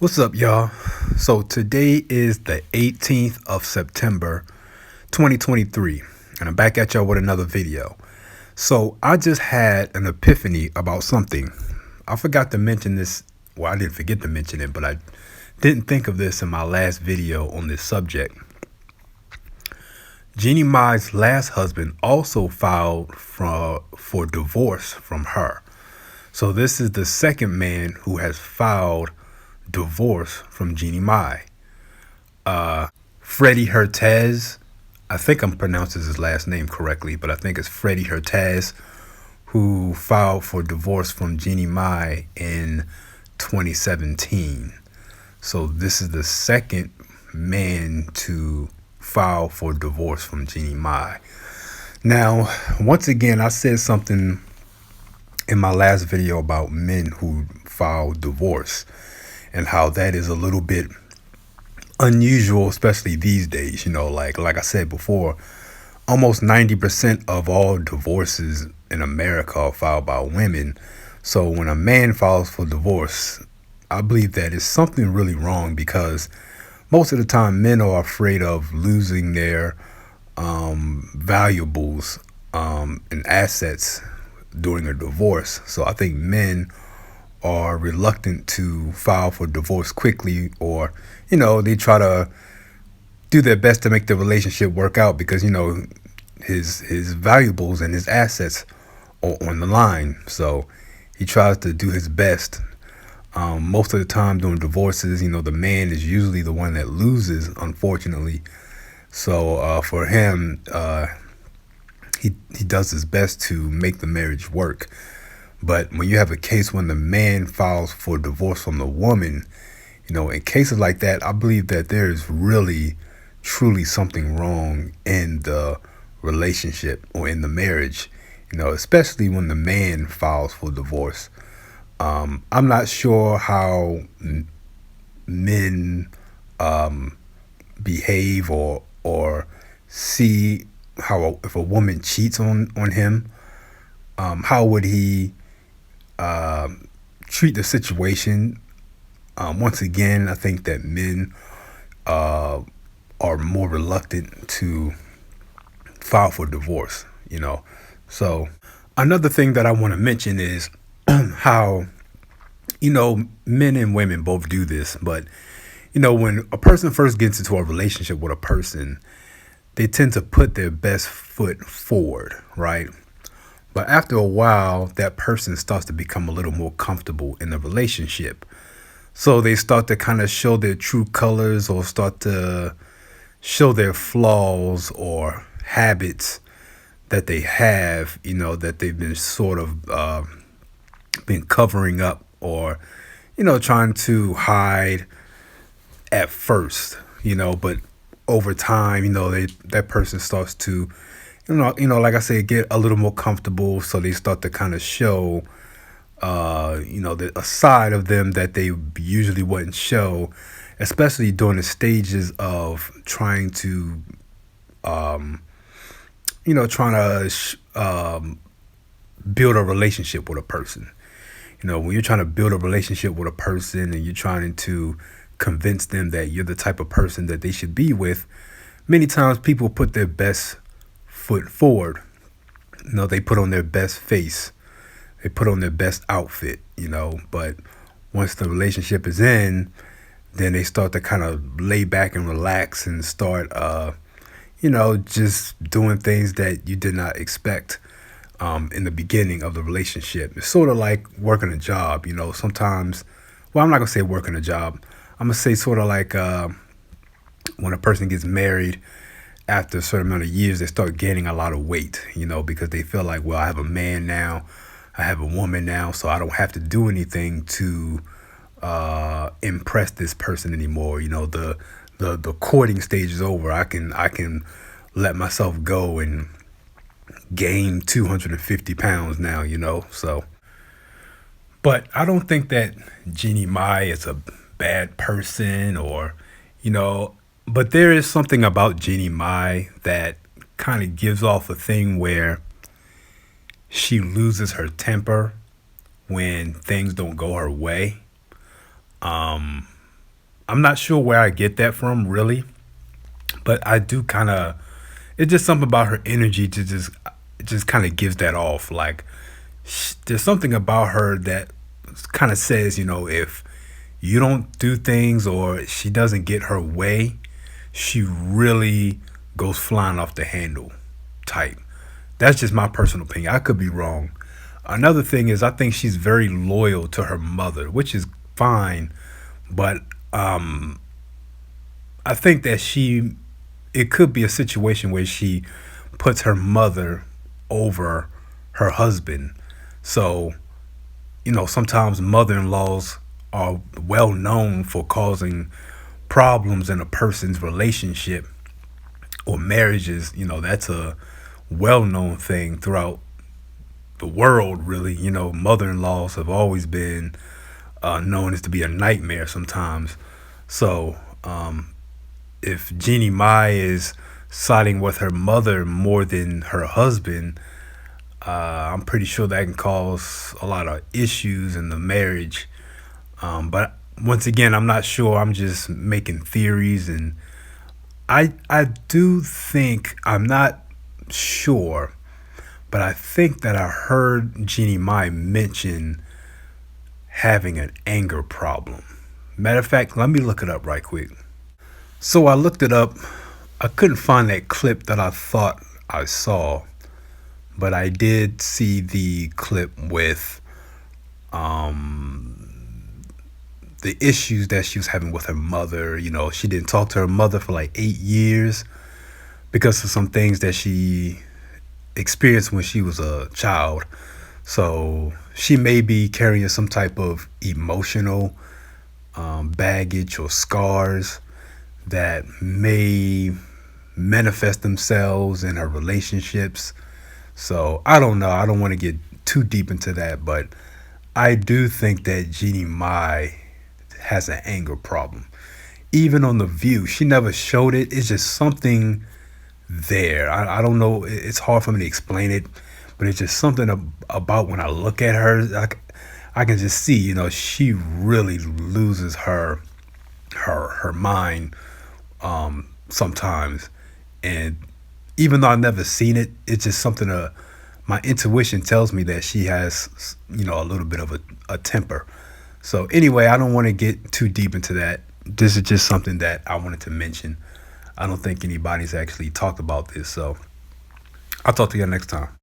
What's up, y'all? So today is the 18th of September, 2023, and I'm back at y'all with another video. So I just had an epiphany about something. I forgot to mention this. Well, I didn't forget to mention it, but I didn't think of this in my last video on this subject. Jeannie Mai's last husband also filed for divorce from her. So this is the second man who has filed divorce from Jeannie Mai. Freddie Hertez, I think I'm pronouncing his last name correctly, but I think it's Freddie Hertez, who filed for divorce from Jeannie Mai in 2017. So this is the second man to file for divorce from Jeannie Mai. Now, once again, I said something in my last video about men who file divorce and how that is a little bit unusual, especially these days. Like I said before, almost 90% of all divorces in America are filed by women. So when a man files for divorce, I believe that is something really wrong, because most of the time men are afraid of losing their valuables and assets during a divorce. So I think men are reluctant to file for divorce quickly, or they try to do their best to make the relationship work out, because his valuables and his assets are on the line. So he tries to do his best. Most of the time during divorces, the man is usually the one that loses, unfortunately. So for him, he does his best to make the marriage work. But when you have a case when the man files for divorce from the woman, in cases like that, I believe that there is really, truly something wrong in the relationship or in the marriage, especially when the man files for divorce. I'm not sure how men behave or see how if a woman cheats on him, how would he treat the situation. Once again, I think that men are more reluctant to file for divorce. So another thing that I want to mention is how men and women both do this, but when a person first gets into a relationship with a person, they tend to put their best foot forward, right? But after a while, that person starts to become a little more comfortable in the relationship. So they start to kind of show their true colors, or start to show their flaws or habits that they have, that they've been sort of been covering up, or, trying to hide at first, but over time, that person starts to like I said, get a little more comfortable. So they start to kind of show, a side of them that they usually wouldn't show, especially during the stages of trying to, build a relationship with a person. When you're trying to build a relationship with a person and you're trying to convince them that you're the type of person that they should be with, many times people put their best foot forward. They put on their best face. They put on their best outfit, but once the relationship is in, then they start to kind of lay back and relax and start, just doing things that you did not expect in the beginning of the relationship. It's sort of like working a job, sometimes, well, I'm not going to say working a job. I'm going to say sort of like when a person gets married, after a certain amount of years, they start gaining a lot of weight, because they feel like, well, I have a man now, I have a woman now, so I don't have to do anything to impress this person anymore. The courting stage is over. I can let myself go and gain 250 pounds now, so. But I don't think that Jeannie Mai is a bad person, or, but there is something about Jeannie Mai that kind of gives off a thing where she loses her temper when things don't go her way. I'm not sure where I get that from, really, but I do kind of. It's just something about her energy to just kind of gives that off. Like there's something about her that kind of says, if you don't do things or she doesn't get her way, she really goes flying off the handle type. That's just my personal opinion. I could be wrong. Another thing is, I think she's very loyal to her mother, which is fine, but um, I think that it could be a situation where she puts her mother over her husband. So, sometimes mother in laws are well known for causing problems in a person's relationship or marriages. That's a well known thing throughout the world, really. Mother in laws have always been known as to be a nightmare sometimes. So, if Jeannie Mai is siding with her mother more than her husband, I'm pretty sure that can cause a lot of issues in the marriage. But once again, I'm not sure. I'm just making theories, and I do think I'm not sure, but I think that I heard Jeannie Mai mention having an anger problem. Matter of fact, let me look it up right quick. So I looked it up. I couldn't find that clip that I thought I saw, but I did see the clip with the issues that she was having with her mother. She didn't talk to her mother for like 8 years because of some things that she experienced when she was a child. So she may be carrying some type of emotional baggage or scars that may manifest themselves in her relationships. So I don't know. I don't want to get too deep into that, but I do think that Jeannie Mai has an anger problem. Even on The View, she never showed it. It's just something there. I don't know. It's hard for me to explain it, but it's just something about when I look at her. I can just see, she really loses her mind sometimes. And even though I've never seen it, it's just something my intuition tells me that she has, a little bit of a temper. So anyway, I don't want to get too deep into that. This is just something that I wanted to mention. I don't think anybody's actually talked about this. So I'll talk to you next time.